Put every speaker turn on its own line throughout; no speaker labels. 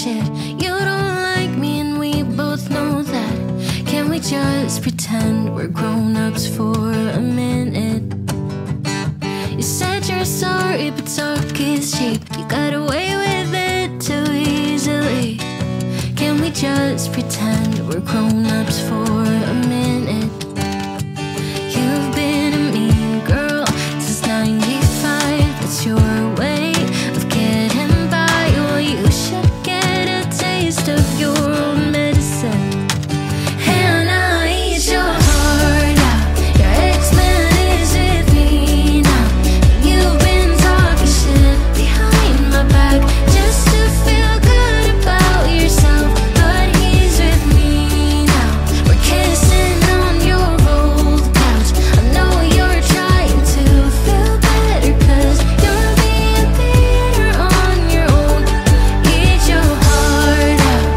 shit. You don't like me and we both know that. Can we just pretend we're grown-ups for a minute? You said you're sorry, but talk is cheap. You got away with it too easily. Can we just pretend we're grown-ups for a minute? You've been a mean girl since 95. That's your way of getting by. Well, you should get a taste of your own medicine. And I'll eat your heart out. Your ex-man is with me now. You've been talking shit behind my back just to feel good about yourself. But he's with me now. We're kissing on your old couch. I know you're trying to feel better, 'cause you're being bitter on your own. Eat your heart out.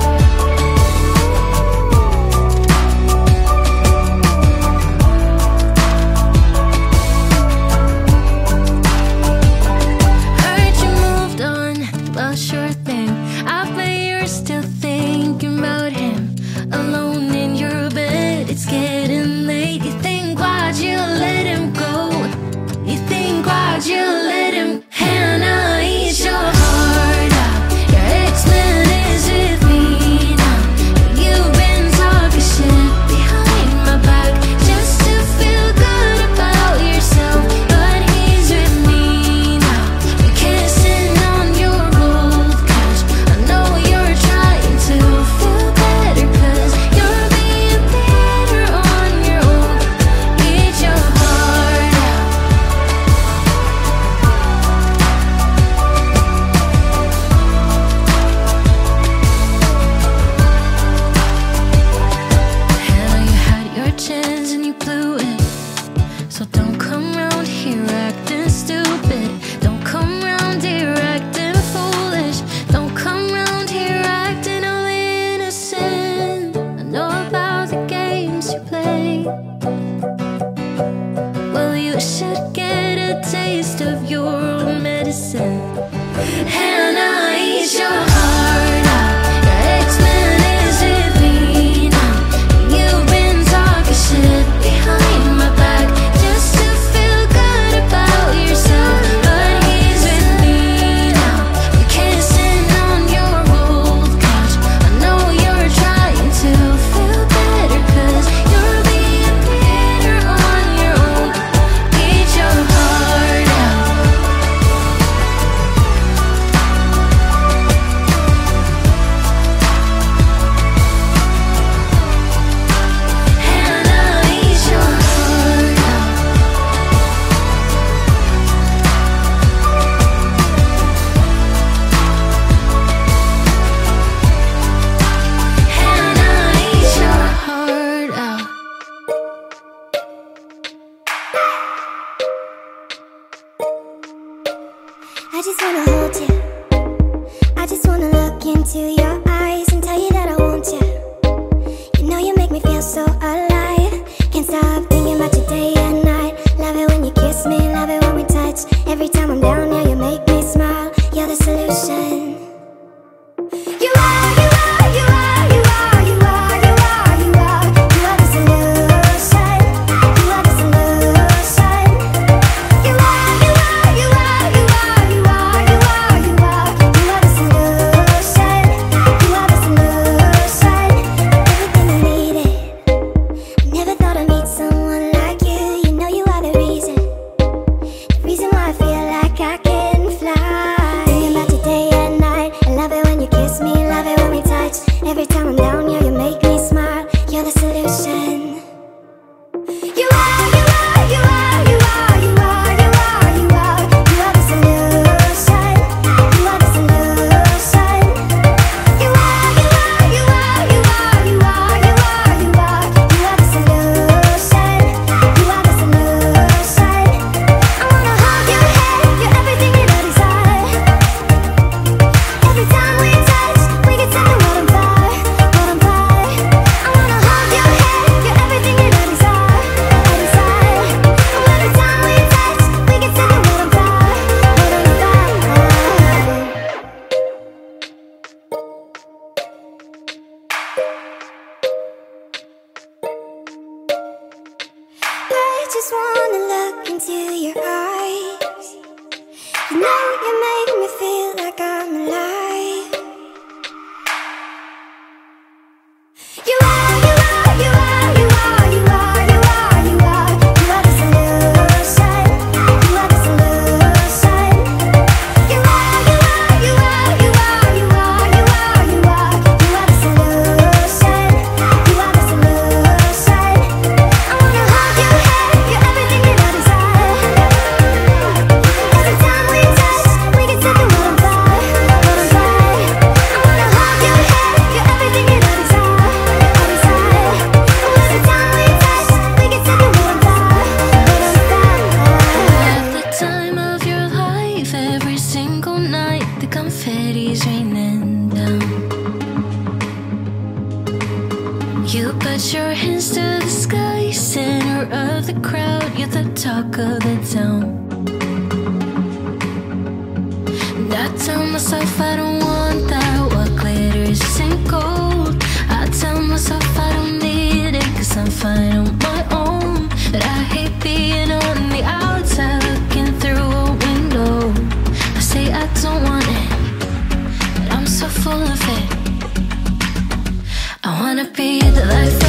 Heard you moved on, well sure thing. I bet you're still thinking about him. Alone in your bed, it's getting late. You think why'd you let him go? You think why'd you let him? Hannah, eat your heart out. Your ex-man is with me now. You've been talking shit behind my back just to feel good about yourself. But he's with me now. We're kissing on your old couch. I know you're trying to feel better, 'cause you're being bitter on your own. Eat your heart out. Hannah, you had your chance and you blew it. So don't come round here acting stupid. Don't come round here acting foolish. Don't come round here acting all innocent. I know about the games you play. Well, you should get a taste of your own medicine. Hannah, eat your heart out. Your ex-man is with me now. You've been talking shit behind my back just to feel good about yourself. But he's with me now. We're kissing on your old couch. I know you're trying to feel better, 'cause you're being bitter on your own. Eat your heart out. Hannah, eat your heart out. Hannah, eat your heart out.
I just wanna hold you. I just wanna look into your eyes and tell you that I want you. You know you make me feel so alive. Can't stop thinking about you day and night. Love it when you kiss me, love it when we touch. Every time I'm down, yeah, you make me smile. You're the solution. You are, you are, you are, you are, you are, you are, you are. You are the solution. You are the solution. You are, you are, you are, you are, you are, you are, you are. You are the solution. You are the solution. Everything I needed. I never thought I'd meet someone like you. You know you are the reason why I feel like I can fly. Thinking about you day and night. I love it when you kiss me, love it when we touch. Every time I'm down, yeah, you make me smile. You're the solution. You are, you are, you are, you are, you are, you are, you are. You are the solution. You are the solution. You are, you are, you are, you are, you are, you are, you are. You are the solution. You are the solution. I wanna hold your head, you're everything that I desire. Every time we touch, we get set the world on fire, world on fire. I just wanna look into your eyes. You know you make me feel like I'm alive. You are, you are, you are, you are, you are, you are, you are. You are the solution. You are the solution. You are, you are, you are, you are, you are, you are, you are. You are the solution. You are the solution. I wanna hold you, have you, everything that I desire. Every time we touch, we can set the world on fire, world on fire. I wanna hold you, have you, everything that I desire. Every time we touch, we can set the world on fire, world on fire.
At the time of your life, every single night, the confetti's raining down. You put your hands to the sky, center of the crowd, you're the talk of the town. And I tell myself I don't want that, what glitters isn't gold. I tell myself I don't need it, cause I'm fine on my own. But I hate being on the outside, looking through a window. I say I don't want it, but I'm so full of it. I wanna be the life